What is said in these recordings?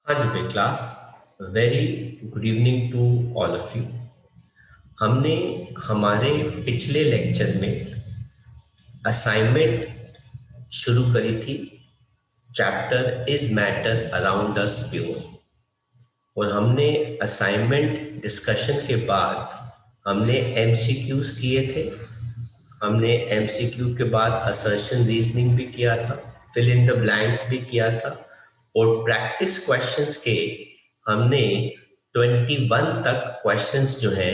हाँ जी भाई class. Very good evening to all of you. हमने हमारे पिछले लेक्चर में असाइनमेंट शुरू करी थी। Chapter is matter around us pure. और हमने असाइनमेंट डिस्कशन के बाद हमने एमसीक्यूज किए थे। हमने एमसीक्यू के बाद असर्शन रीजनिंग भी किया था, फिल इन द ब्लैंक्स भी किया था और प्रैक्टिस क्वेश्चंस के हमने 21 तक क्वेश्चंस जो है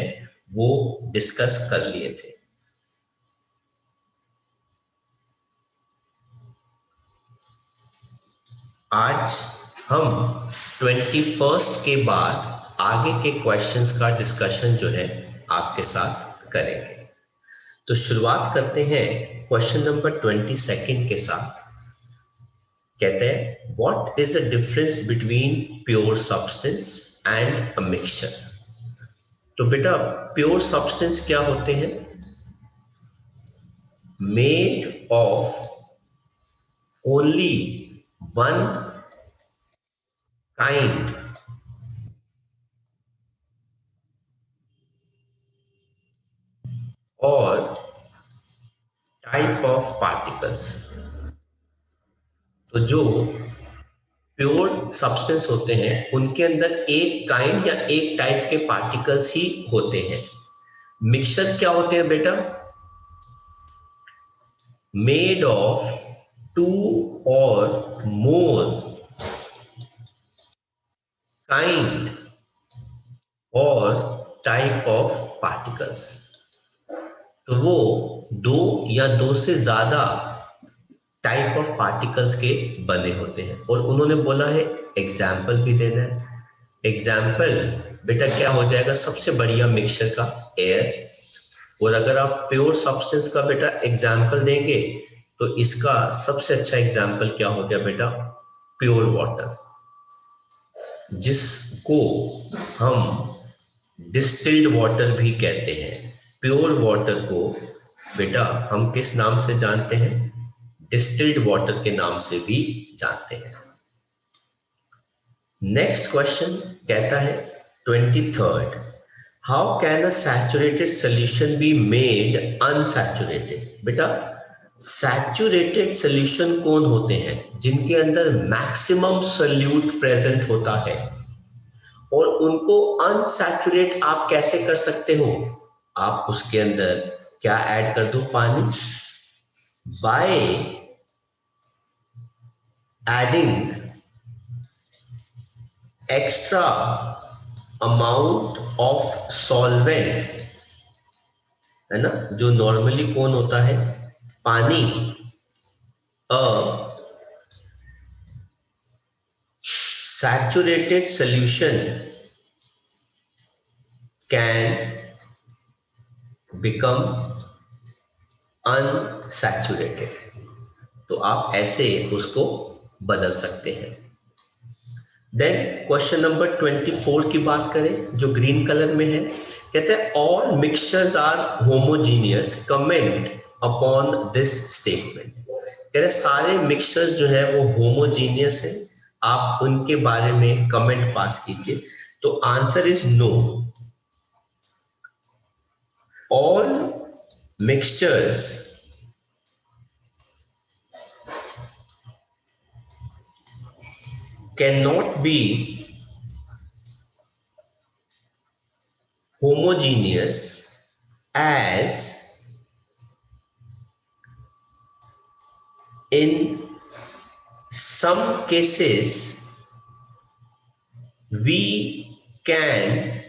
वो डिस्कस कर लिए थे। आज हम 21st के बाद आगे के क्वेश्चंस का डिस्कशन जो है आपके साथ करेंगे। तो शुरुआत करते हैं क्वेश्चन नंबर 22 के साथ। कहते हैं what is the difference between pure substance and a mixture. तो बेटा प्योर सब्सटेंस क्या होते हैं? Made of only one kind और टाइप ऑफ पार्टिकल्स। तो जो प्योर सब्सटेंस होते हैं उनके अंदर एक काइंड या एक टाइप के पार्टिकल्स ही होते हैं। मिक्सचर क्या होते हैं बेटा? मेड ऑफ टू और मोर काइंड और टाइप ऑफ पार्टिकल्स। तो वो दो या दो से ज्यादा टाइप ऑफ पार्टिकल्स के बने होते हैं। और उन्होंने बोला है एग्जाम्पल भी देना है। एग्जाम्पल बेटा क्या हो जाएगा? सबसे बढ़िया मिक्सचर का एयर। और अगर आप प्योर सब्सटेंस का बेटा एग्जाम्पल देंगे तो इसका सबसे अच्छा एग्जाम्पल क्या हो गया बेटा? प्योर वाटर, जिसको हम डिस्टिल्ड वाटर भी कहते हैं। प्योर वाटर को बेटा हम किस नाम से जानते हैं? डिस्टिल्ड वाटर के नाम से भी जानते हैं। नेक्स्ट क्वेश्चन कहता है 23rd, how can a saturated solution be made unsaturated. बेटा सैचुरेटेड सोल्यूशन कौन होते हैं? जिनके अंदर मैक्सिमम सोल्यूट प्रेजेंट होता है। और उनको अनसैचुरेट आप कैसे कर सकते हो? आप उसके अंदर क्या ऐड कर दो? पानी। By adding extra amount of solvent, है ना, जो नॉर्मली कौन होता है? पानी। अ saturated solution can become unsaturated. तो आप ऐसे उसको बदल सकते हैं। देन क्वेश्चन नंबर 24 की बात करें जो ग्रीन कलर में है। कहते हैं all mixtures are homogeneous, comment upon this statement. कह रहे सारे मिक्सचर्स जो है वो होमोजीनियस है, आप उनके बारे में कमेंट पास कीजिए। तो answer is no. All mixtures can not be homogeneous as in some cases we can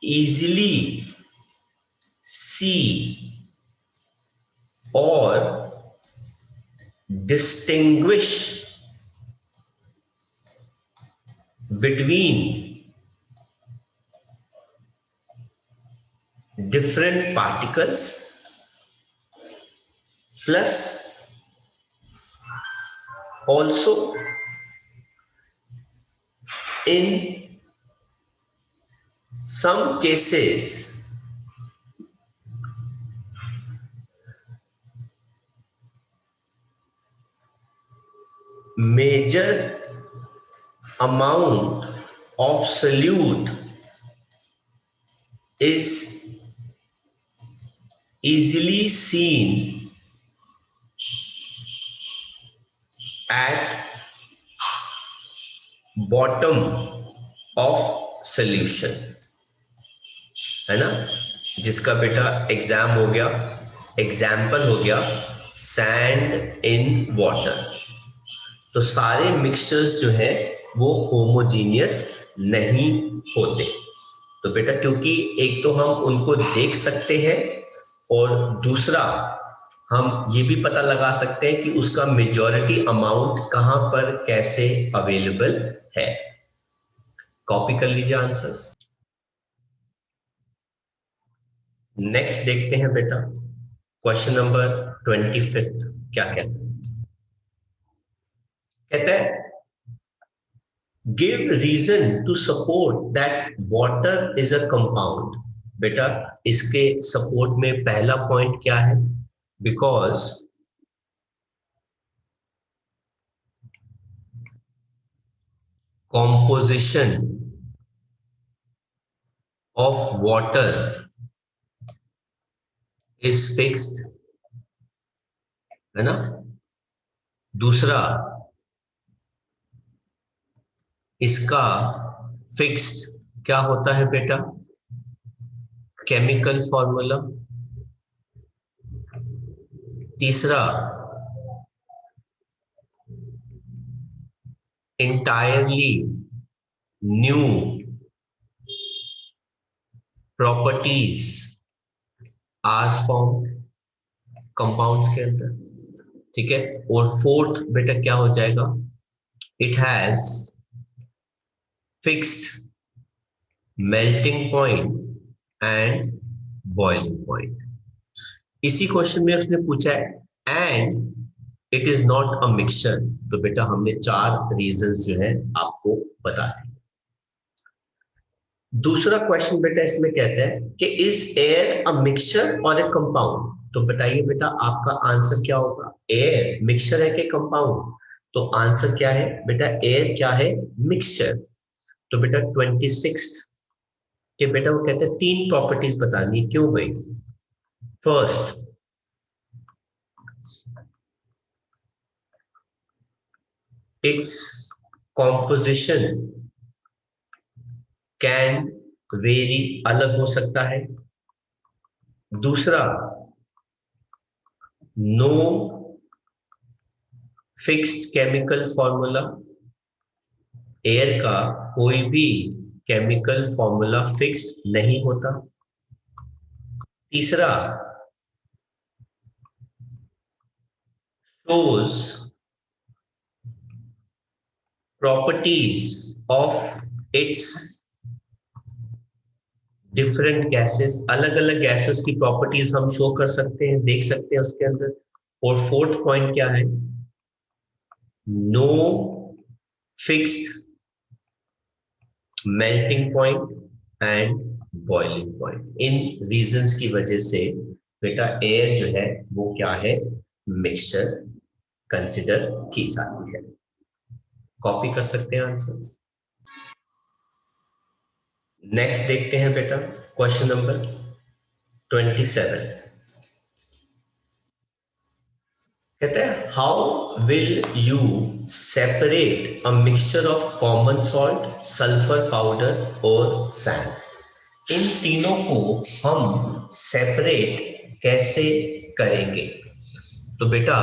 easily see or distinguish between different particles, plus also in some cases major amount of solute is easily seen at bottom of solution, है ना। जिसका बेटा exam हो गया, example हो गया sand in water. तो सारे मिक्सचर्स जो है वो होमोजीनियस नहीं होते। तो बेटा क्योंकि एक तो हम उनको देख सकते हैं और दूसरा हम ये भी पता लगा सकते हैं कि उसका मेजॉरिटी अमाउंट कहां पर कैसे अवेलेबल है। कॉपी कर लीजिए आंसर्स। नेक्स्ट देखते हैं बेटा क्वेश्चन नंबर 25 क्या कहता है। कहता है give reason to support that water is a compound. बेटा इसके सपोर्ट में पहला पॉइंट क्या है, because composition of water is fixed, है ना। दूसरा इसका फिक्स्ड क्या होता है बेटा, केमिकल फॉर्मूला। तीसरा entirely new properties are form compounds के अंदर, ठीक है। और फोर्थ बेटा क्या हो जाएगा, it has fixed melting point and boiling point. इसी क्वेश्चन में उसने पूछा है and it is not a mixture. तो बेटा हमने चार रीजंस जो है आपको बता दिए। दूसरा क्वेश्चन बेटा इसमें कहता है कि इज एयर अ मिक्सचर और ए कंपाउंड। तो बताइए बेटा आपका आंसर क्या होगा, एयर मिक्सचर है कि कंपाउंड। तो आंसर क्या है बेटा, एयर क्या है, मिक्सचर। तो बेटा 26 के बेटा वो कहते हैं तीन प्रॉपर्टीज बतानी है। क्यों भाई, first it's composition can vary, अलग हो सकता है। दूसरा no fixed chemical formula, air का कोई भी केमिकल फॉर्मूला फिक्स्ड नहीं होता। तीसरा shows properties of its different gases, अलग अलग गैसेस की प्रॉपर्टीज हम शो कर सकते हैं, देख सकते हैं उसके अंदर। और फोर्थ पॉइंट क्या है, no fixed melting point and boiling point. इन रीजंस की वजह से बेटा एयर जो है वो क्या है, मिक्सचर कंसिडर की जाती है। कॉपी कर सकते हैं आंसर। नेक्स्ट देखते हैं बेटा क्वेश्चन नंबर 27। कहते हैं how will you separate a mixture of common salt, sulphur powder और सैंड। इन तीनों को हम सेपरेट कैसे करेंगे। तो बेटा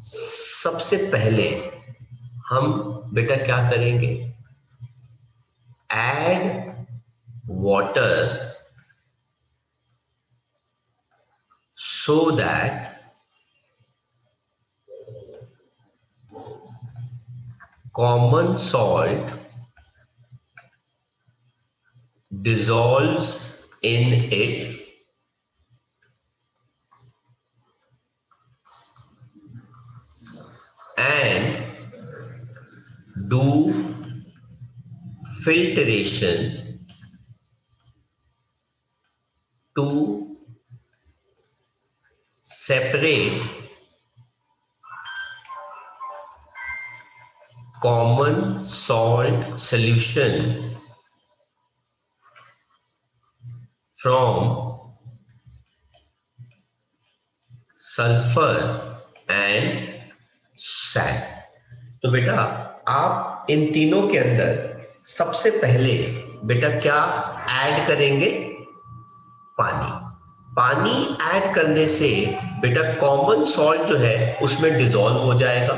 सबसे पहले हम बेटा क्या करेंगे, add water so that common salt dissolves in it and do filtration to separate common salt solution from sulfur and sand। तो बेटा आप इन तीनों के अंदर सबसे पहले बेटा क्या ऐड करेंगे? पानी। पानी ऐड करने से बेटा कॉमन सॉल्ट जो है उसमें डिसॉल्व हो जाएगा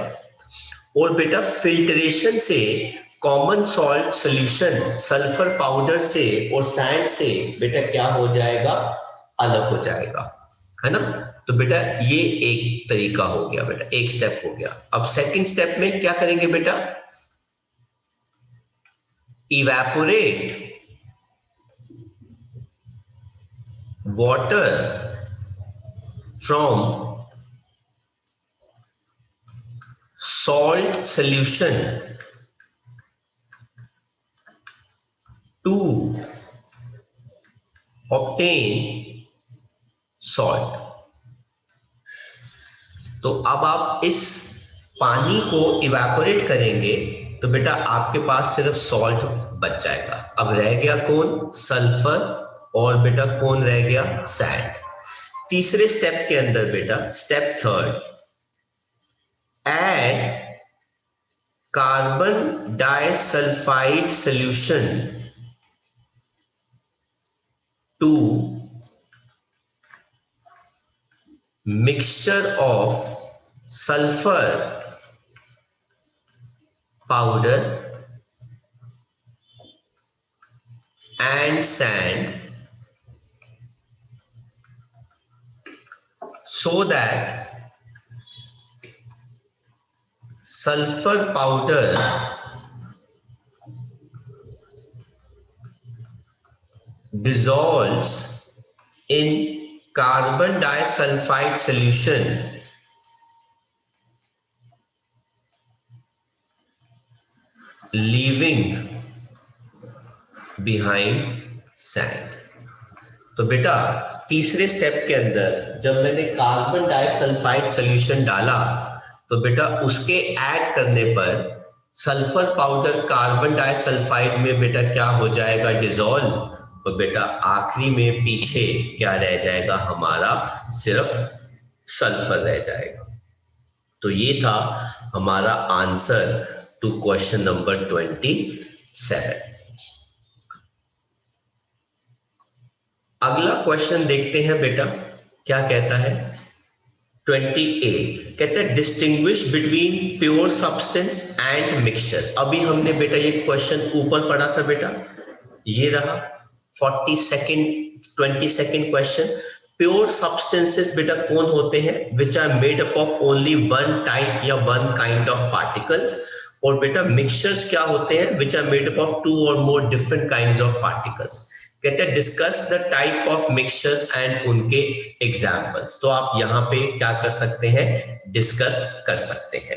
और बेटा फिल्ट्रेशन से common salt solution sulphur powder से और सैंड से बेटा क्या हो जाएगा? अलग हो जाएगा, है ना। तो बेटा ये एक तरीका हो गया, बेटा एक स्टेप हो गया। अब सेकंड स्टेप में क्या करेंगे बेटा? Evaporate water from salt solution to obtain salt। तो अब आप इस पानी को इवेपोरेट करेंगे तो बेटा आपके पास सिर्फ सॉल्ट बच जाएगा। अब रह गया कौन? सल्फर और बेटा कौन रह गया? सैंड। तीसरे स्टेप के अंदर बेटा step third, add carbon disulphide solution to mixture of sulfur powder and sand so that sulfur powder dissolves in carbon disulfide solution leaving behind sand। तो बेटा तीसरे स्टेप के अंदर जब मैंने कार्बन डाइसल्फाइड सॉल्यूशन डाला तो बेटा उसके ऐड करने पर सल्फर पाउडर कार्बन डाइसल्फाइड में बेटा क्या हो जाएगा? डिसॉल्व। तो बेटा आखिरी में पीछे क्या रह जाएगा? हमारा सिर्फ सल्फर रह जाएगा। तो ये था हमारा आंसर टू क्वेश्चन नंबर 27। अगला क्वेश्चन देखते हैं बेटा क्या कहता है। 28 कहता है distinguish between pure substance and mixture. अभी हमने बेटा ये क्वेश्चन ऊपर पढ़ा था बेटा, ये रहा 22nd क्वेश्चन। प्योर सब्सटेंसेस बेटा कौन होते हैं? Which are made up of only one type या वन काइंड ऑफ पार्टिकल्स। और बेटा मिक्सचर्स क्या होते हैं? Which are made up of two और more different kinds of particles. कहते हैं discuss the type of mixtures and उनके एग्जांपल्स। तो आप यहां पे क्या कर सकते हैं? डिस्कस कर सकते हैं।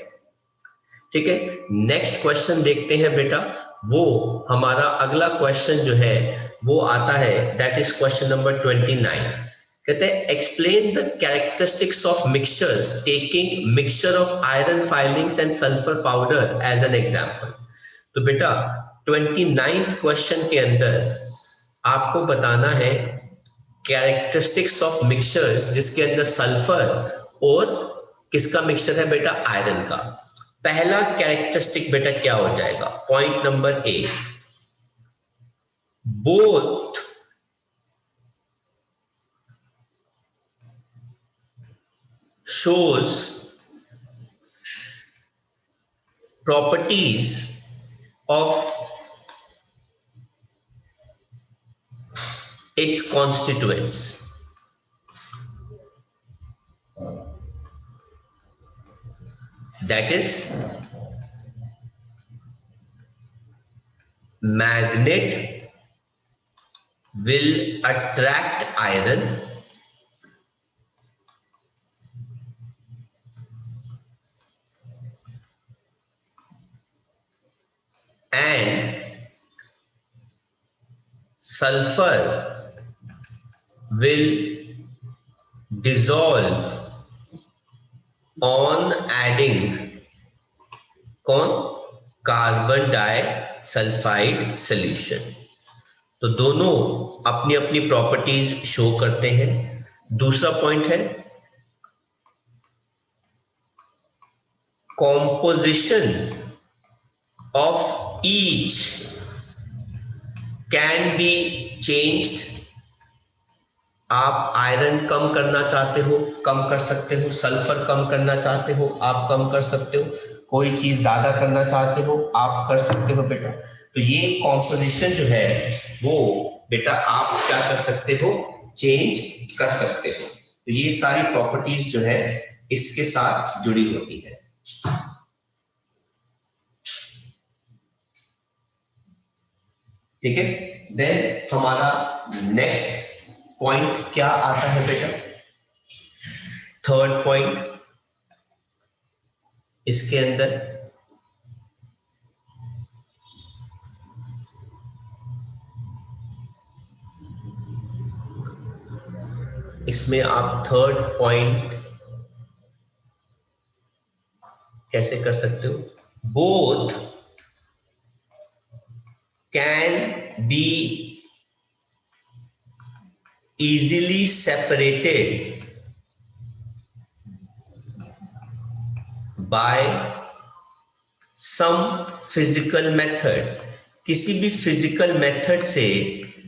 ठीक है, नेक्स्ट क्वेश्चन देखते हैं बेटा। वो हमारा अगला क्वेश्चन जो है वो आता है, दैट इज क्वेश्चन नंबर 29। कहते हैं explain the characteristics of mixtures taking mixture of iron filings and sulphur powder as an example. तो बेटा 29th क्वेश्चन के अंदर आपको बताना है कैरेक्टरिस्टिक्स ऑफ मिक्सचर्स जिसके अंदर सल्फर और किसका मिक्सचर है बेटा? आयरन का। पहला कैरेक्टरिस्टिक बेटा क्या हो जाएगा? Point number A, both shows properties of its constituents। That is magnet will attract iron and sulfur will dissolve on adding कौन? Carbon disulphide solution. तो दोनों अपनी अपनी प्रॉपर्टीज शो करते हैं। दूसरा पॉइंट है composition of each can be changed. आप आयरन कम करना चाहते हो, कम कर सकते हो। सल्फर कम करना चाहते हो, आप कम कर सकते हो। कोई चीज ज्यादा करना चाहते हो, आप कर सकते हो बेटा। तो ये कॉम्पोजिशन जो है वो बेटा आप क्या कर सकते हो, चेंज कर सकते हो। तो ये सारी प्रॉपर्टीज जो है इसके साथ जुड़ी होती है। ठीक है। देन हमारा नेक्स्ट पॉइंट क्या आता है बेटा, थर्ड पॉइंट इसके अंदर इसमें आप थर्ड पॉइंट कैसे कर सकते हो, both can be easily separated by some physical method। किसी भी फिजिकल मेथड से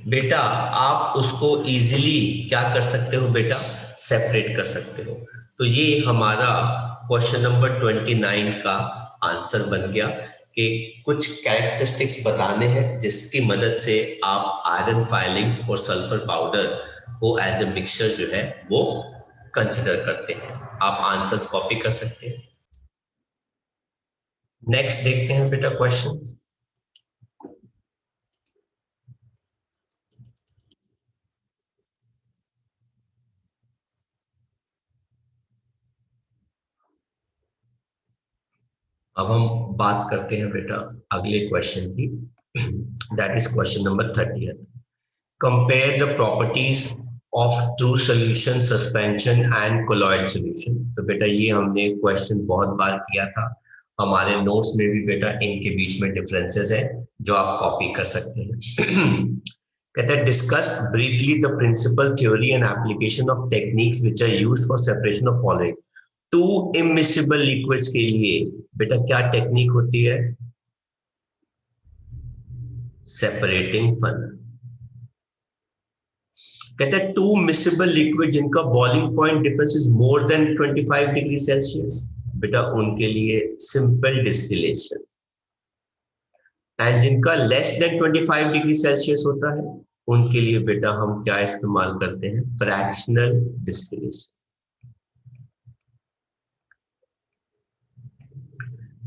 बेटा आप उसको इजीली क्या कर सकते हो बेटा, सेपरेट कर सकते हो। तो ये हमारा क्वेश्चन नंबर 29 का आंसर बन गया कि कुछ कैरेक्टरिस्टिक्स बताने हैं जिसकी मदद से आप आयरन फाइलिंग्स और सल्फर पाउडर को एज ए मिक्सचर जो है वो कंसिडर करते हैं। आप आंसर्स कॉपी कर सकते हैं। नेक्स्ट देखते हैं बेटा क्वेश्चन। अब हम बात करते हैं बेटा अगले क्वेश्चन की, that is question number 30। Compare the properties of true solution, suspension and colloid solution. तो बेटा ये हमने क्वेश्चन बहुत बार किया था, हमारे नोट्स में भी बेटा इनके बीच में डिफरेंसेस है जो आप कॉपी कर सकते हैं। कहते हैं discuss briefly the principle theory and application of techniques which are used for separation of following. Two immiscible liquids के लिए बेटा क्या टेक्निक होती है, सेपरेटिंग फन। कहते हैं टू मिसिबल लिक्विड जिनका boiling point difference is more than 25 degree Celsius, बेटा उनके लिए सिंपल डिस्टिलेशन। एंड जिनका लेस देन 25 डिग्री सेल्सियस होता है उनके लिए बेटा हम क्या इस्तेमाल करते हैं, फ्रैक्शनल डिस्टिलेशन।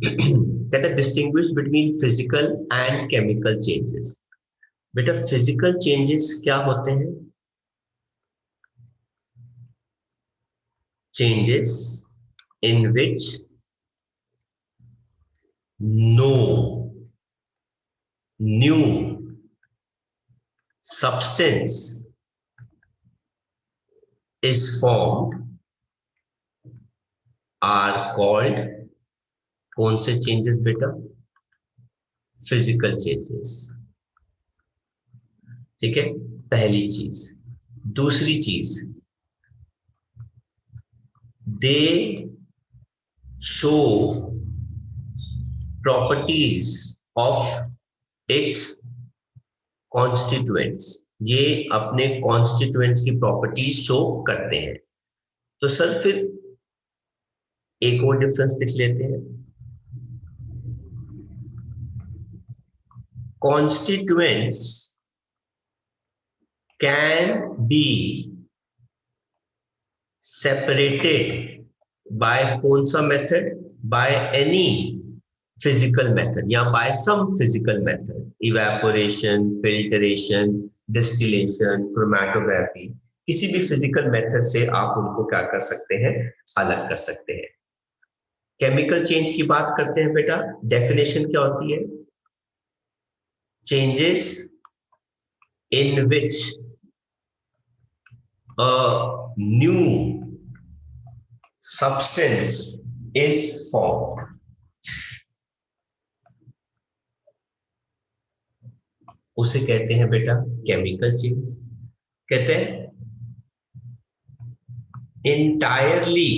कहते हैं distinguish between physical and chemical changes. बेटा फिजिकल चेंजेस क्या होते हैं, changes in which no new substance is formed are called, कौन से चेंजेस बेटा, फिजिकल चेंजेस। ठीक है, पहली चीज। दूसरी चीज, दे show properties of it's constituents. ये अपने कॉन्स्टिट्यूएंट्स की प्रॉपर्टीज शो करते हैं। तो सर फिर एक और डिफरेंस लिख लेते हैं, constituents can be separated by कौन सा method, by any physical method या by some physical method, evaporation, filtration, distillation, chromatography। किसी भी फिजिकल मेथड से आप उनको क्या कर सकते हैं, अलग कर सकते हैं। केमिकल चेंज की बात करते हैं बेटा, डेफिनेशन क्या होती है, changes in which a new substance is formed। उसे कहते हैं बेटा केमिकल चेंज। कहते हैं entirely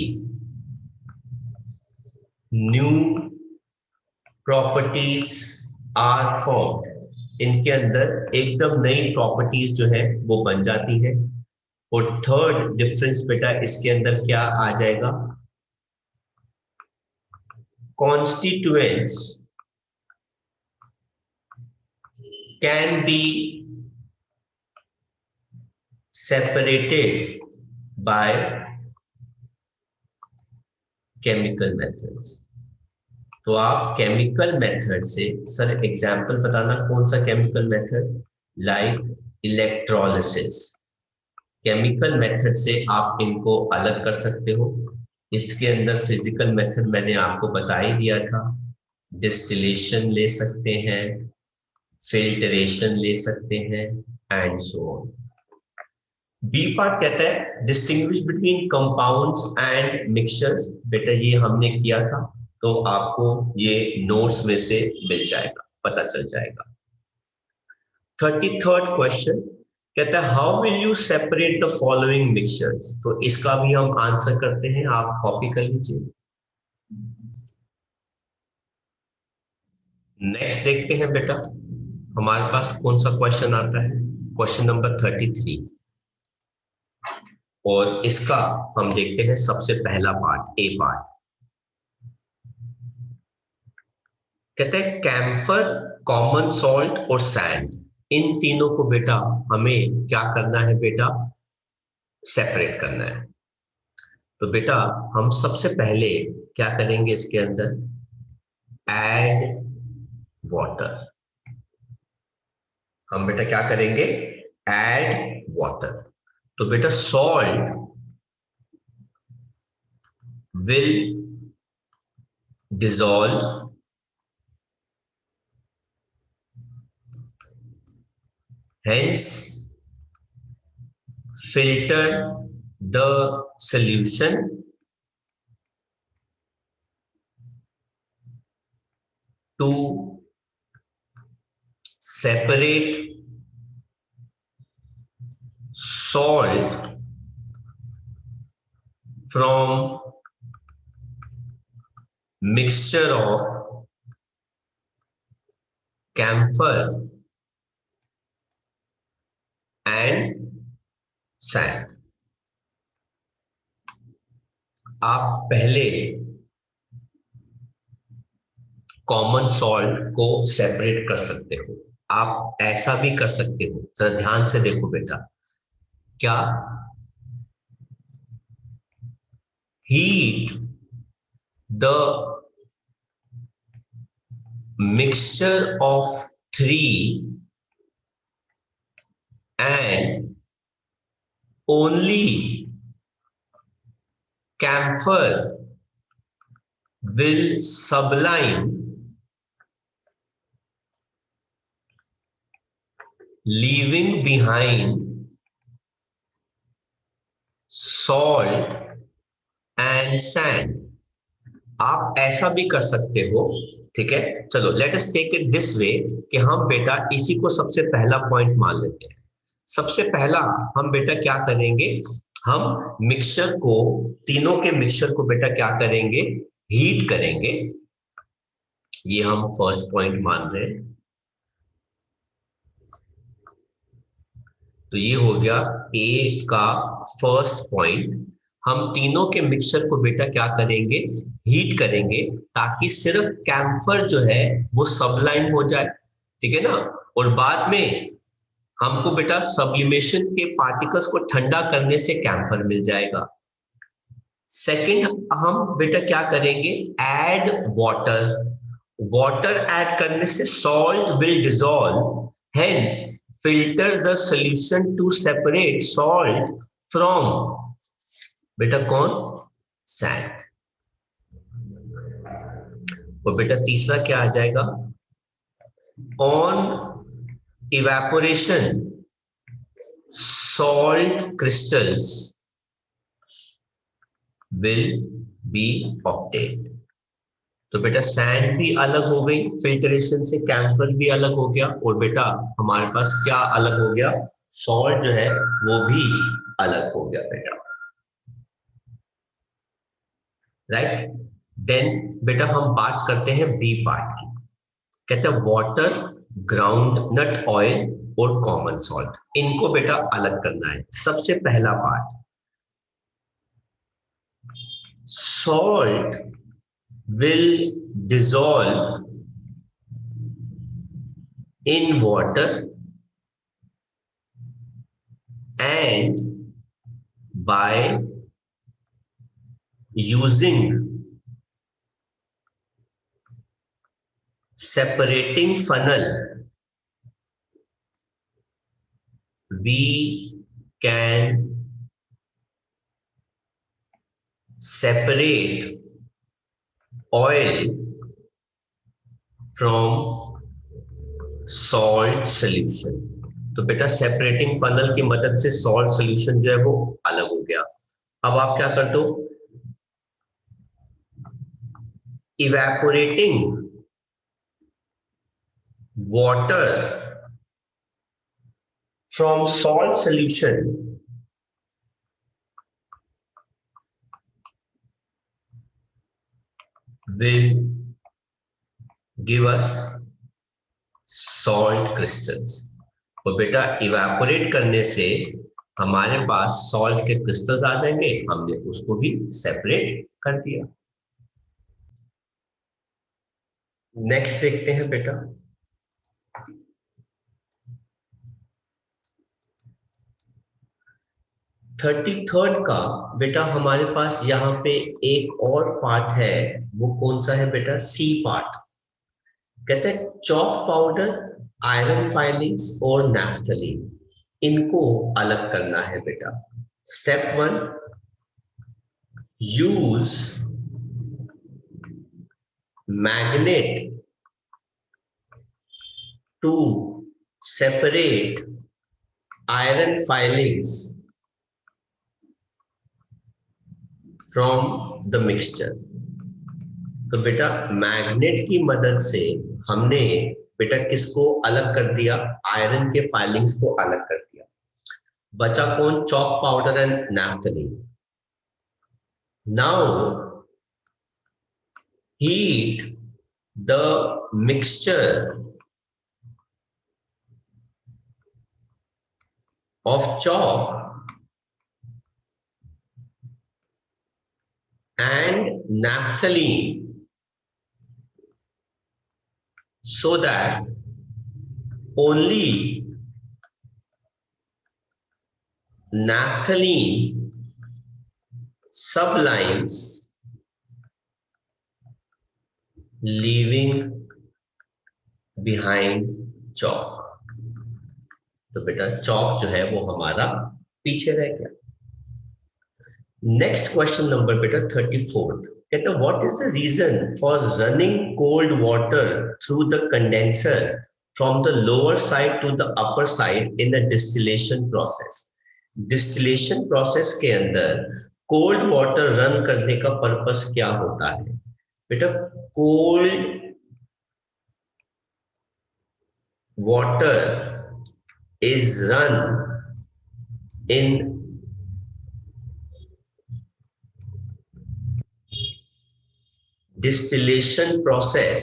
new properties are formed, इनके अंदर एकदम नई प्रॉपर्टीज जो है वो बन जाती है। और थर्ड डिफरेंस बेटा इसके अंदर क्या आ जाएगा, constituents can be separated by chemical methods. तो आप केमिकल मेथड से, सर एग्जांपल बताना कौन सा chemical method, like electrolysis, chemical method से आप इनको अलग कर सकते हो। इसके अंदर फिजिकल मेथड मैंने आपको बता ही दिया था, डिस्टिलेशन ले सकते हैं, फिल्टरेशन ले सकते हैं and so on. B part कहता है distinguish between compounds and mixtures, बेटा ये हमने किया था, तो आपको ये नोट्स में से मिल जाएगा, पता चल जाएगा। 33rd क्वेश्चन कहता है how will you separate the following mixtures, तो इसका भी हम आंसर करते हैं, आप कॉपी कर लीजिए। नेक्स्ट देखते हैं बेटा हमारे पास कौन सा क्वेश्चन आता है, क्वेश्चन नंबर 33, और इसका हम देखते हैं सबसे पहला पार्ट, ए पार्ट। कहते हैं कैम्फर, कॉमन सॉल्ट और सैंड, इन तीनों को बेटा हमें क्या करना है बेटा, सेपरेट करना है। तो बेटा हम सबसे पहले क्या करेंगे, इसके अंदर ऐड वाटर। हम बेटा क्या करेंगे, ऐड वाटर। तो बेटा salt will dissolve hence filter the solution to separate salt from mixture of camphor and sand। आप पहले कॉमन सॉल्ट को सेपरेट कर सकते हो, आप ऐसा भी कर सकते हो, जरा ध्यान से देखो बेटा, क्या heat the mixture of three and only camphor will sublime, leaving behind salt and sand। आप ऐसा भी कर सकते हो, ठीक है। चलो let us take it this way कि हम बेटा इसी को सबसे पहला पॉइंट मान लेते हैं। सबसे पहला हम बेटा क्या करेंगे, हम मिक्सचर को, तीनों के मिक्सचर को बेटा क्या करेंगे, हीट करेंगे। ये हम फर्स्ट पॉइंट मान रहे हैं। तो ये हो गया ए का फर्स्ट पॉइंट। हम तीनों के मिक्सचर को बेटा क्या करेंगे, हीट करेंगे, ताकि सिर्फ कैम्फर जो है वो सबलाइन हो जाए, ठीक है ना। और बाद में हमको बेटा सब्लिमेशन के पार्टिकल्स को ठंडा करने से कैम्फर मिल जाएगा। सेकंड हम बेटा क्या करेंगे, ऐड वाटर। वाटर ऐड करने से salt will dissolve, hence filter the solution to separate salt from बेटा कौन, सैंड। और बेटा तीसरा क्या आ जाएगा, on evaporation salt crystals will be obtained। तो बेटा सैंड भी अलग हो गई फिल्ट्रेशन से, कैम्फर भी अलग हो गया, और बेटा हमारे पास क्या अलग हो गया, सॉल्ट जो है वो भी अलग हो गया बेटा, राइट। देन बेटा हम बात करते हैं बी पार्ट की। कहते हैं वाटर, ग्राउंड नट ऑयल और कॉमन सॉल्ट, इनको बेटा अलग करना है। सबसे पहला part, salt will dissolve in water and by using separating funnel we can separate oil from salt solution। तो बेटा सेपरेटिंग फनल की मदद से सॉल्ट सॉल्यूशन जो है वो अलग हो गया। अब आप क्या कर दो, evaporating water from salt solution will give us salt crystals। और बेटा इवेपोरेट करने से हमारे पास सॉल्ट के क्रिस्टल्स आ जाएंगे, हमने उसको भी सेपरेट कर दिया। नेक्स्ट देखते हैं बेटा, 33rd का बेटा हमारे पास यहाँ पे एक और पार्ट है, वो कौन सा है बेटा, सी पार्ट। कहते हैं चॉक पाउडर, आयरन फाइलिंग्स और नैफ्थलीन, इनको अलग करना है बेटा। Step 1, use magnet to separate iron filings from the mixture। तो बेटा मैग्नेट की मदद से हमने बेटा किसको अलग कर दिया, आयरन के फाइलिंग्स को अलग कर दिया। बचा कौन, chalk powder and naphthalene. Now heat the mixture of chalk and naphthalene so that only naphthalene sublines leaving behind chalk। तो बेटा चॉक जो है वो हमारा पीछे रह गया। नेक्स्ट क्वेश्चन नंबर बेटा 34th, कहते हैं what is the reason for running cold water through the condenser from the lower side to the upper side in the distillation process. Distillation process के अंदर कोल्ड वाटर रन करने का purpose क्या होता है बेटा, cold water is run in distillation process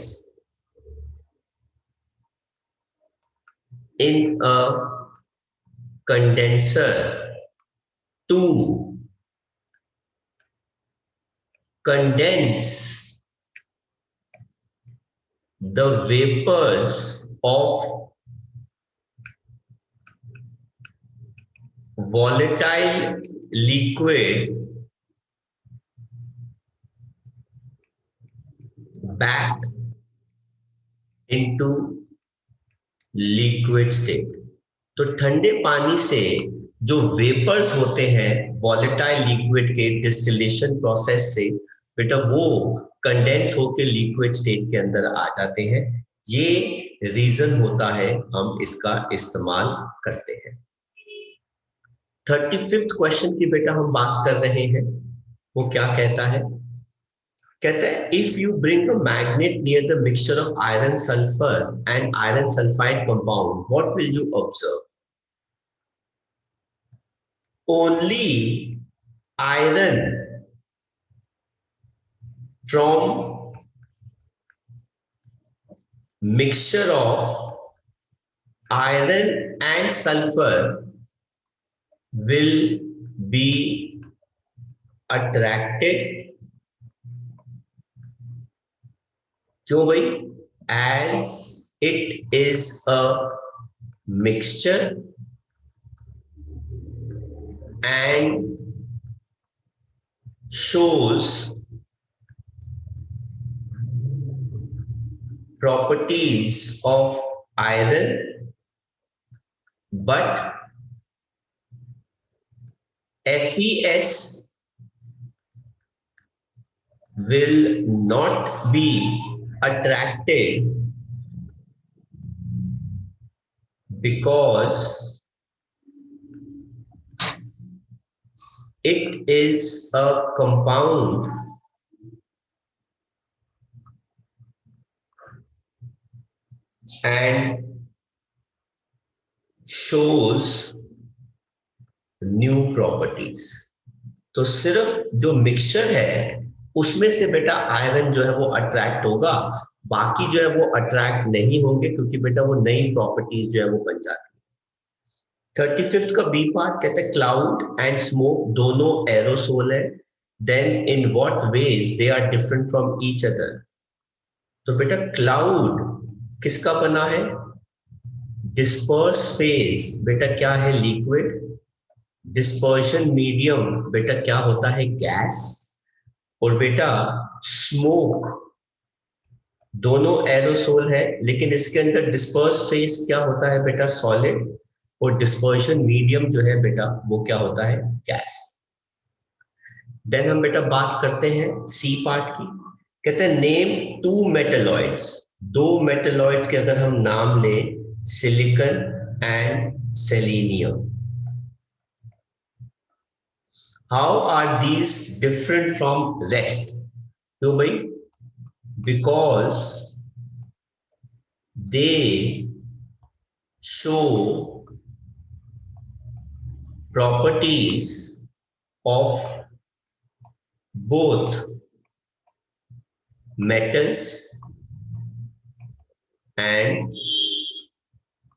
in a condenser to condense the vapors of volatile liquid back into liquid state। तो ठंडे पानी से जो वेपर्स होते हैं वॉलेटाइल लिक्विड के डिस्टिलेशन प्रोसेस से बेटा वो कंडेंस होकर लिक्विड स्टेट के अंदर आ जाते हैं। ये रीजन होता है हम इसका इस्तेमाल करते हैं। 35th क्वेश्चन की बेटा हम बात कर रहे हैं, वो क्या कहता है, कहते हैं if you bring a magnet near the mixture of iron sulphur and iron sulphide compound what will you observe? Only iron from mixture of iron and sulfur will be attracted. क्यों भाई? As it is a mixture and shows properties of iron, but FeS will not be attracted because it is a compound and shows new properties. तो सिर्फ जो mixture है उसमें से बेटा iron जो है वो अट्रैक्ट होगा, बाकी जो है वो अट्रैक्ट नहीं होंगे क्योंकि बेटा वो नई प्रॉपर्टीज जो है वो बन जाती है। 35th का बी पार्ट कहते हैं क्लाउड एंड स्मोक दोनों एरोसोल है, then in what ways they are different from each other? तो बेटा क्लाउड किसका बना है? डिस्पर्स फेज बेटा क्या है? लिक्विड। डिस्पर्शन मीडियम बेटा क्या होता है? गैस। और बेटा स्मोक दोनों एरोसोल है, लेकिन इसके अंदर डिस्पर्स फेज क्या होता है बेटा? सॉलिड। और डिस्पर्शन मीडियम जो है बेटा वो क्या होता है? गैस। देन हम बेटा बात करते हैं सी पार्ट की। कहते हैं नेम टू मेटलॉइड्स, दो मेटलॉइड्स के अगर हम नाम लें, silicon and selenium, how are these different from rest? क्यों भाई? Because they show properties of both metals and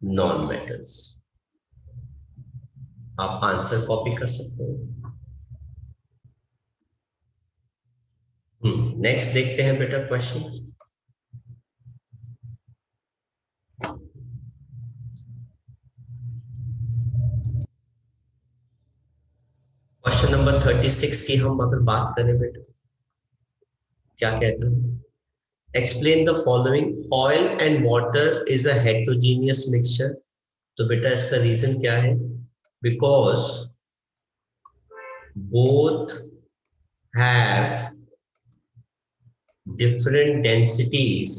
non-metals। आप आंसर कॉपी कर सकते हो। नेक्स्ट देखते हैं बेटा क्वेश्चन। क्वेश्चन नंबर 36 की हम अगर बात करें बेटा, क्या कहते हैं? Explain the following, oil and water is a heterogeneous mixture. तो बेटा इसका रीजन क्या है? Because both have different densities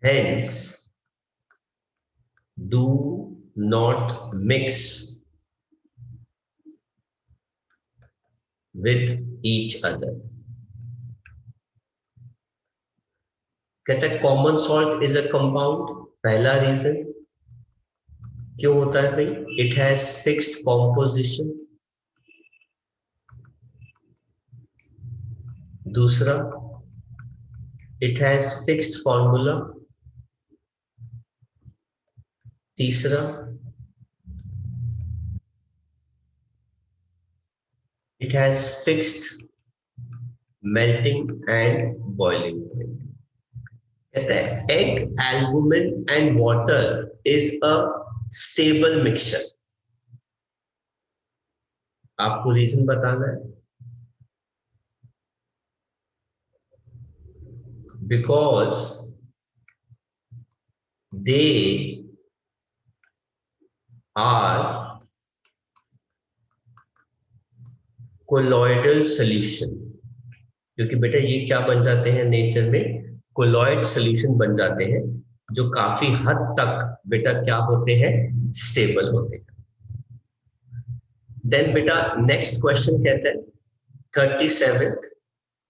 hence do not mix with each other। कहता है common salt is a compound, पहला रीजन। क्यों होता है भाई? It has fixed composition. दूसरा, इट हैज फिक्स्ड फॉर्मूला। तीसरा, it has fixed melting and boiling point. कहता है egg, albumin and water is a stable mixture. आपको रीजन बताना है। Because they are colloidal solution। क्योंकि बेटा ये क्या बन जाते हैं नेचर में? कोलॉइड सॉल्यूशन बन जाते हैं, जो काफी हद तक बेटा क्या होते हैं? स्टेबल होते हैं। देन बेटा नेक्स्ट क्वेश्चन कहते हैं 37,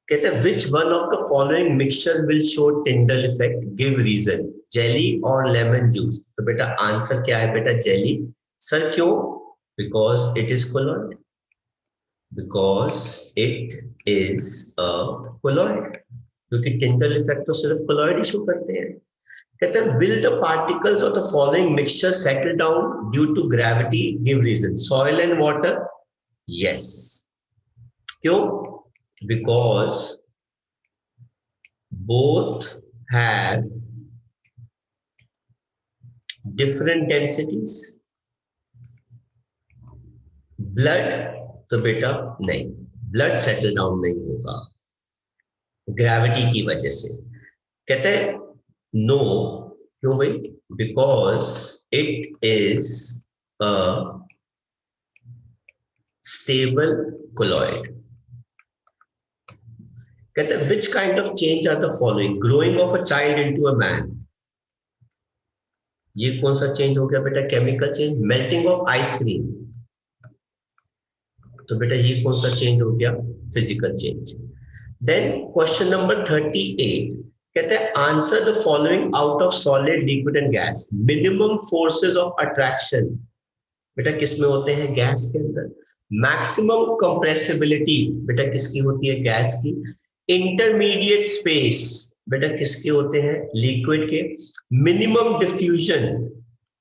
कहते हैं which one of the following mixture will show Tyndall effect, give reason, jelly और लेमन जूस। तो बेटा आंसर क्या है बेटा, जेली। सर क्यों? Because it is colloid, because it is a colloid, क्योंकि टिंडल इफेक्ट तो सिर्फ कोलॉइड ही शो करते हैं। कहते हैं will the particles of the following mixture settle down due to gravity, give reason, soil and water. Yes, क्यों? Because both have different densities. Blood तो बेटा नहीं, ब्लड सेटल डाउन नहीं होगा ग्रेविटी की वजह से। कहते हैं नो, क्यों भाई? Because it is a stable colloid. कहते हैं which kind of change are the following, growing of a child into a man, ये कौन सा चेंज हो गया बेटा? Chemical change. Melting of ice cream, तो बेटा ये कौन सा चेंज हो गया? Physical change. Then question number 38, कहते हैं answer the following out of solid, liquid and gas, minimum forces of attraction, बेटा किसमें होते हैं? गैस के अंदर। मैक्सिमम कंप्रेसिबिलिटी, बेटा किसकी होती है? गैस की। इंटरमीडिएट स्पेस, बेटा किसके होते हैं? लिक्विड के। मिनिमम डिफ्यूजन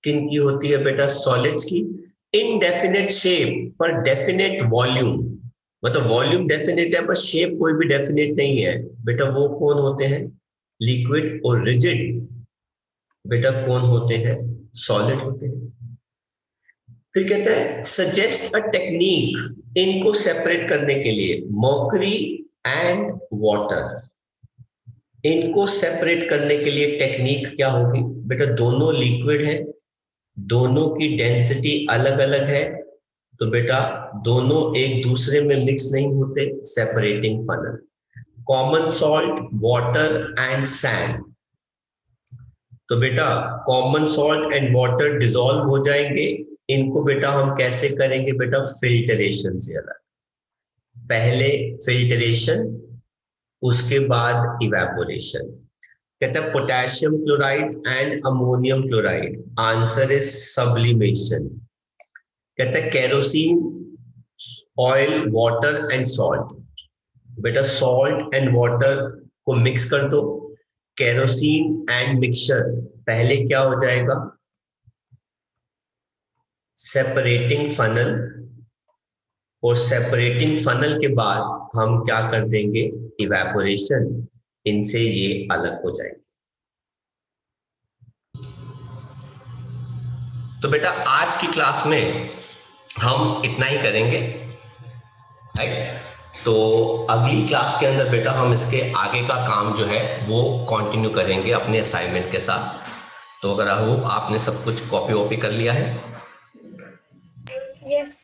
किनकी होती है बेटा? सॉलिड्स की। इनडेफिनेट शेप पर डेफिनेट वॉल्यूम, मतलब वॉल्यूम डेफिनेट है पर शेप कोई भी डेफिनेट नहीं है, बेटा वो कौन होते हैं? लिक्विड। और रिजिड, बेटा कौन होते हैं? सॉलिड होते हैं। फिर कहते हैं सजेस्ट अ टेक्निक इनको सेपरेट करने के लिए, मर्करी एंड वाटर, इनको सेपरेट करने के लिए टेक्निक क्या होगी? बेटा दोनों लिक्विड है, दोनों की डेंसिटी अलग अलग है, तो बेटा दोनों एक दूसरे में मिक्स नहीं होते, separating funnel. Common salt, water and sand, तो बेटा common salt and water dissolve हो जाएंगे, इनको बेटा हम कैसे करेंगे? बेटा फिल्टरेशन से अलग, पहले फिल्टरेशन उसके बाद इवेपोरेशन। कहता है potassium chloride and ammonium chloride, answer is sublimation. कहता है kerosene, oil, water and salt, बेटा सॉल्ट एंड वाटर को मिक्स कर दो, केरोसिन एंड मिक्सचर, पहले क्या हो जाएगा? सेपरेटिंग फनल, और सेपरेटिंग फनल के बाद हम क्या कर देंगे? इवेपोरेशन, इनसे ये अलग हो जाएंगे। तो बेटा आज की क्लास में हम इतना ही करेंगे, राइट? तो अगली क्लास के अंदर बेटा हम इसके आगे का काम जो है वो कंटिन्यू करेंगे अपने असाइनमेंट के साथ। तो अगर होप आपने सब कुछ कॉपी वॉपी कर लिया है। yes.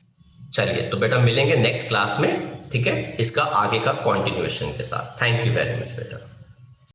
चलिए तो बेटा मिलेंगे नेक्स्ट क्लास में, ठीक है, इसका आगे का कंटिन्यूएशन के साथ। थैंक यू वेरी मच बेटा।